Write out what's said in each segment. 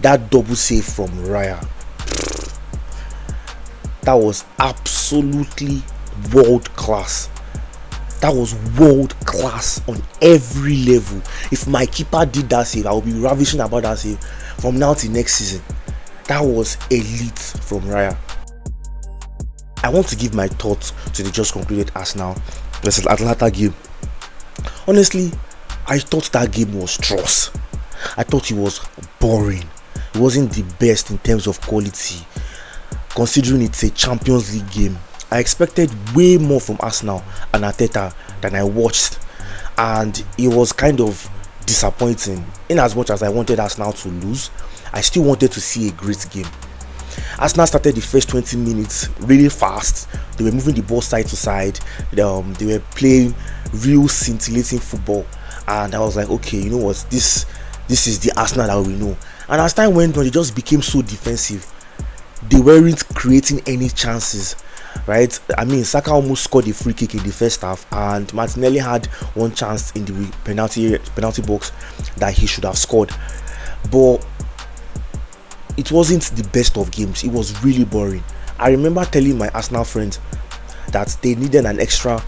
That double save from Raya, that was absolutely world class. That was world class on every level. If my keeper did that save, I will be ravishing about that save from now till next season. That was elite from Raya. I want to give my thoughts to the just concluded Arsenal versus Atalanta game. Honestly, I thought that game was dross. I thought it was boring. It wasn't the best in terms of quality, considering it's a Champions League game. I expected way more from Arsenal and Arteta than I watched, and it was kind of disappointing. In as much as I wanted Arsenal to lose, I still wanted to see a great game. Arsenal started the first 20 minutes really fast. They were moving the ball side to side. They were playing real scintillating football, and I was like, okay, you know what, this is the Arsenal that we know. And as time went on, they just became so defensive. They weren't creating any chances, right? I mean, Saka almost scored a free kick in the first half, and Martinelli had one chance in the penalty box that he should have scored, but it wasn't the best of games. It was really boring. I remember telling my Arsenal friends that they needed an extra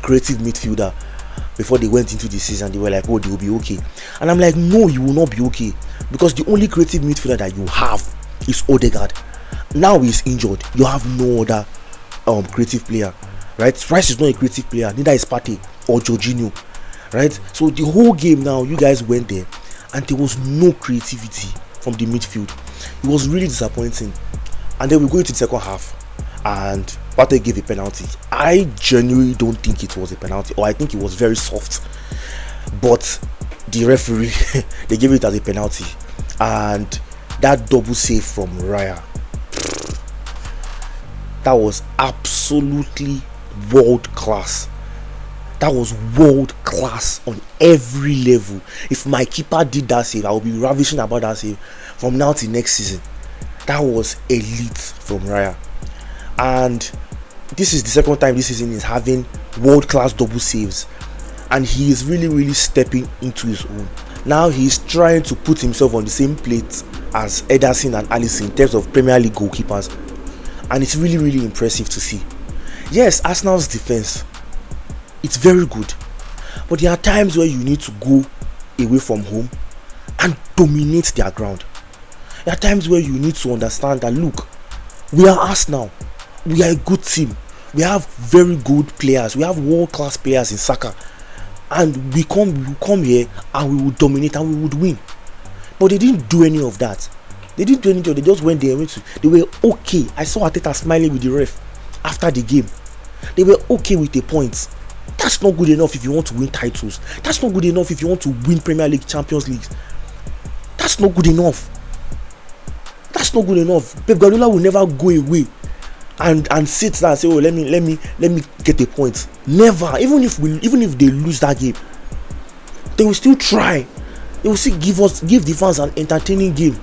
creative midfielder before they went into the season. They were like, oh, they will be okay. And I'm like, no, you will not be okay, because the only creative midfielder that you have is Odegaard. Now he's injured. You have no other creative player, right? Rice is not a creative player, neither is Partey or Jorginho, right? So the whole game now, you guys went there and there was no creativity from the midfield. It was really disappointing. And then we go into the second half and Partey gave a penalty. I genuinely don't think it was a penalty, or I think it was very soft, but the referee they gave it as a penalty. And that double save from Raya, that was absolutely world class. That was world class on every level. If my keeper did that save, I will be ravishing about that save from now till next season. That was elite from Raya. And this is the second time this season is having world class double saves, and he is really stepping into his own. Now he's trying to put himself on the same plate as Ederson and Alisson in terms of Premier League goalkeepers, and it's really impressive to see. Yes, Arsenal's defense, it's very good, but there are times where you need to go away from home and dominate their ground. There are times where you need to understand that, look, we are Arsenal, we are a good team, we have very good players, we have world-class players in Saka, and we come here and we will dominate and we would win. But they didn't do any of that. They didn't do anything. They just went there. They were okay. I saw Arteta smiling with the ref after the game. They were okay with the points. That's not good enough if you want to win titles. That's not good enough if you want to win Premier League, Champions League. That's not good enough. That's not good enough. Pep Guardiola will never go away and sit there and say, oh, let me get a point. Never. Even if they lose that game, they will still try. They will still give the fans an entertaining game.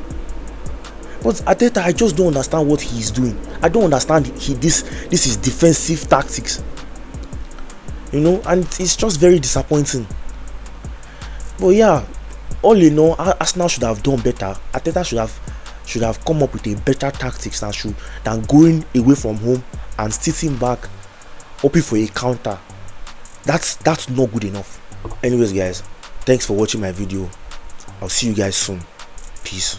But Arteta, I just don't understand what he's doing. I don't understand this is defensive tactics, you know, and it's just very disappointing. But yeah, all in all, Arsenal should have done better. Arteta should have come up with a better tactics than going away from home and sitting back hoping for a counter. That's not good enough. Anyways, guys, thanks for watching my video. I'll see you guys soon. Peace.